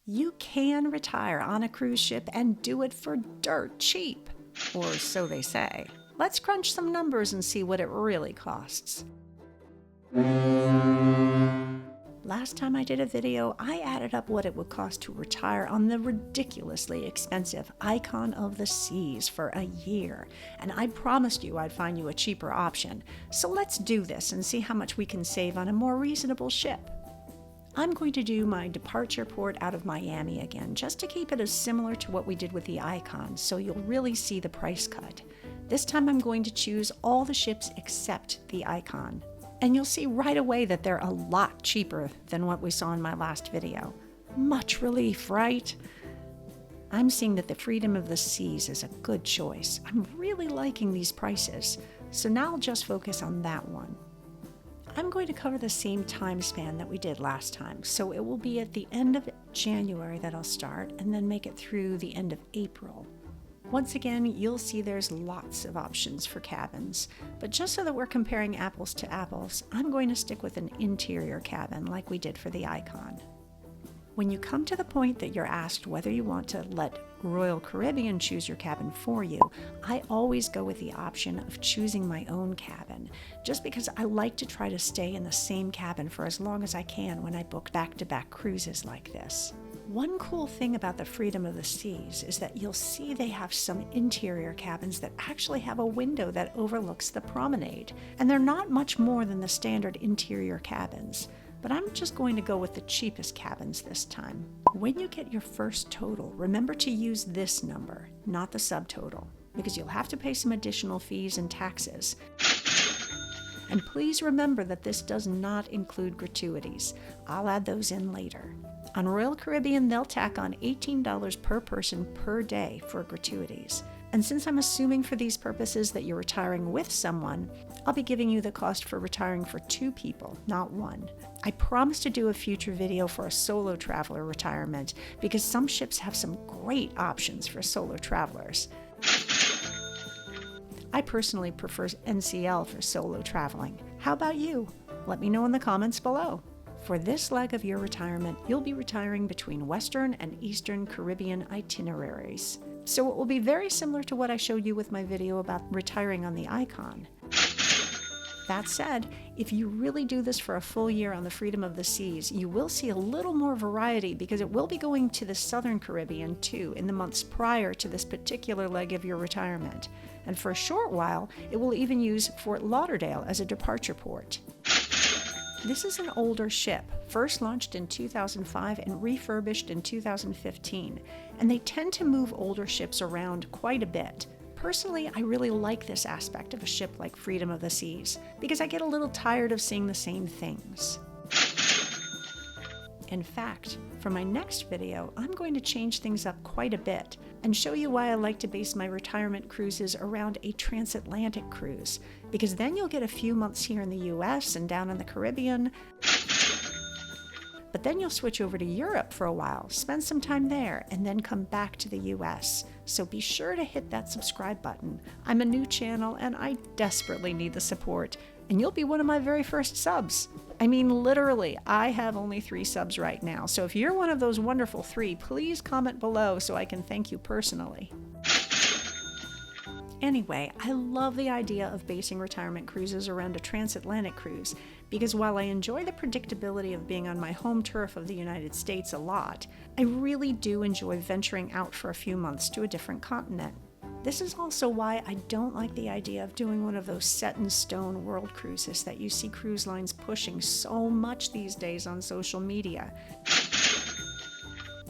You can retire on a cruise ship and do it for dirt cheap. Or so they say. Let's crunch some numbers and see what it really costs. Last time I did a video, I added up what it would cost to retire on the ridiculously expensive Icon of the Seas for a year, and I promised you I'd find you a cheaper option. So let's do this and see how much we can save on a more reasonable ship. I'm going to do my departure port out of Miami again, just to keep it as similar to what we did with the Icon, so you'll really see the price cut. This time I'm going to choose all the ships except the Icon. And you'll see right away that they're a lot cheaper than what we saw in my last video. Much relief, right? I'm seeing that the Freedom of the Seas is a good choice. I'm really liking these prices, so now I'll just focus on that one. I'm going to cover the same time span that we did last time, so it will be at the end of January that I'll start and then make it through the end of April. Once again, you'll see there's lots of options for cabins, but just so that we're comparing apples to apples, I'm going to stick with an interior cabin like we did for the Icon. When you come to the point that you're asked whether you want to let Royal Caribbean choose your cabin for you, I always go with the option of choosing my own cabin, just because I like to try to stay in the same cabin for as long as I can when I book back-to-back cruises like this. One cool thing about the Freedom of the Seas is that you'll see they have some interior cabins that actually have a window that overlooks the promenade, and they're not much more than the standard interior cabins. But I'm just going to go with the cheapest cabins this time. When you get your first total, remember to use this number, not the subtotal, because you'll have to pay some additional fees and taxes. And please remember that this does not include gratuities. I'll add those in later. On Royal Caribbean, they'll tack on $18 per person per day for gratuities. And since I'm assuming for these purposes that you're retiring with someone, I'll be giving you the cost for retiring for 2 people, not 1. I promise to do a future video for a solo traveler retirement because some ships have some great options for solo travelers. I personally prefer NCL for solo traveling. How about you? Let me know in the comments below. For this leg of your retirement, you'll be retiring between Western and Eastern Caribbean itineraries. So it will be very similar to what I showed you with my video about retiring on the Icon. That said, if you really do this for a full year on the Freedom of the Seas, you will see a little more variety because it will be going to the Southern Caribbean too in the months prior to this particular leg of your retirement. And for a short while, it will even use Fort Lauderdale as a departure port. This is an older ship, first launched in 2005 and refurbished in 2015, and they tend to move older ships around quite a bit. Personally, I really like this aspect of a ship like Freedom of the Seas, because I get a little tired of seeing the same things. In fact, for my next video, I'm going to change things up quite a bit and show you why I like to base my retirement cruises around a transatlantic cruise, because then you'll get a few months here in the US and down in the Caribbean, but then you'll switch over to Europe for a while, spend some time there, and then come back to the US. So be sure to hit that subscribe button. I'm a new channel and I desperately need the support, and you'll be one of my very first subs. I mean, literally, I have only 3 subs right now, so if you're one of those wonderful 3, please comment below so I can thank you personally. Anyway, I love the idea of basing retirement cruises around a transatlantic cruise because while I enjoy the predictability of being on my home turf of the United States a lot, I really do enjoy venturing out for a few months to a different continent. This is also why I don't like the idea of doing one of those set-in-stone world cruises that you see cruise lines pushing so much these days on social media.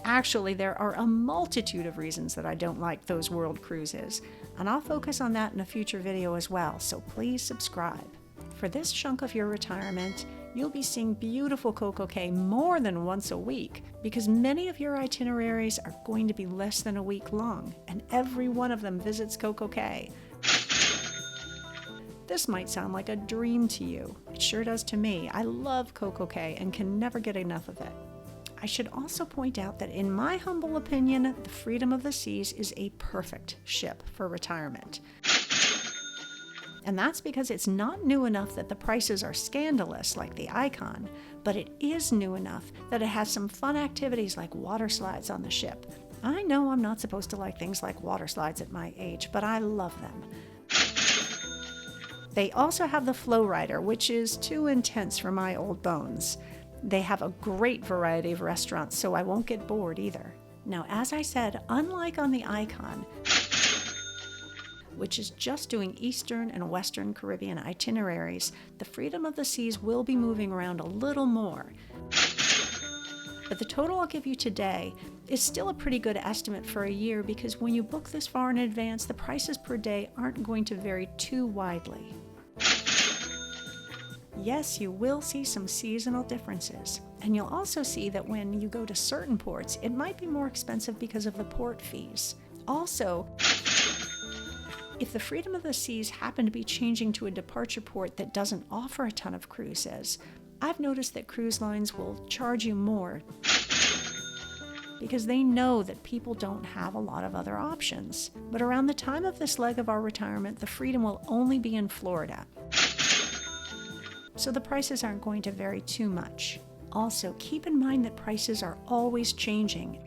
Actually, there are a multitude of reasons that I don't like those world cruises, and I'll focus on that in a future video as well, so please subscribe. For this chunk of your retirement, you'll be seeing beautiful Coco Cay more than once a week because many of your itineraries are going to be less than a week long, and every one of them visits Coco Cay. This might sound like a dream to you. It sure does to me. I love Coco Cay and can never get enough of it. I should also point out that in my humble opinion, the Freedom of the Seas is a perfect ship for retirement. And that's because it's not new enough that the prices are scandalous like the Icon, but it is new enough that it has some fun activities like water slides on the ship. I know I'm not supposed to like things like water slides at my age, but I love them. They also have the Flow Rider, which is too intense for my old bones. They have a great variety of restaurants, so I won't get bored either. Now, as I said, unlike on the Icon, which is just doing Eastern and Western Caribbean itineraries, the Freedom of the Seas will be moving around a little more. But the total I'll give you today is still a pretty good estimate for a year because when you book this far in advance, the prices per day aren't going to vary too widely. Yes, you will see some seasonal differences, and you'll also see that when you go to certain ports, it might be more expensive because of the port fees. Also, if the Freedom of the Seas happen to be changing to a departure port that doesn't offer a ton of cruises, I've noticed that cruise lines will charge you more because they know that people don't have a lot of other options. But around the time of this leg of our retirement, the Freedom will only be in Florida, so the prices aren't going to vary too much. Also, keep in mind that prices are always changing,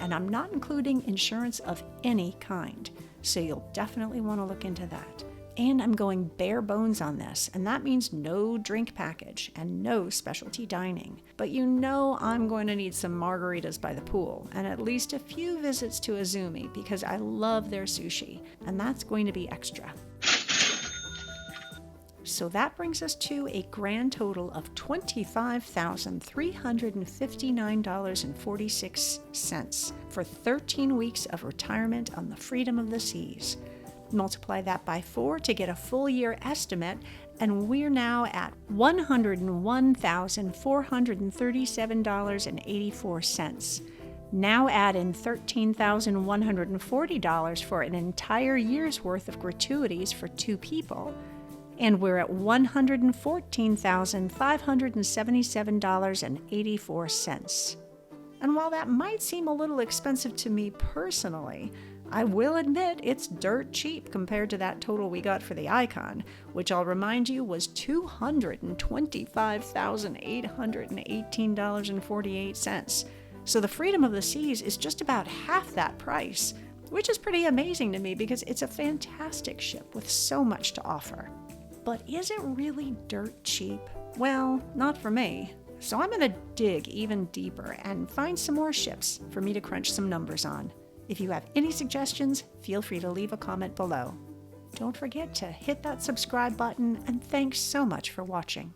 and I'm not including insurance of any kind, so you'll definitely want to look into that. And I'm going bare bones on this, and that means no drink package and no specialty dining. But you know I'm going to need some margaritas by the pool and at least a few visits to Azumi because I love their sushi, and that's going to be extra. So that brings us to a grand total of $25,359.46 for 13 weeks of retirement on the Freedom of the Seas. Multiply that by 4 to get a full year estimate, and we're now at $101,437.84. Now add in $13,140 for an entire year's worth of gratuities for 2 people, and we're at $114,577.84. And while that might seem a little expensive to me personally, I will admit it's dirt cheap compared to that total we got for the Icon, which I'll remind you was $225,818.48. So the Freedom of the Seas is just about half that price, which is pretty amazing to me because it's a fantastic ship with so much to offer. But is it really dirt cheap? Well, not for me. So I'm going to dig even deeper and find some more ships for me to crunch some numbers on. If you have any suggestions, feel free to leave a comment below. Don't forget to hit that subscribe button, and thanks so much for watching.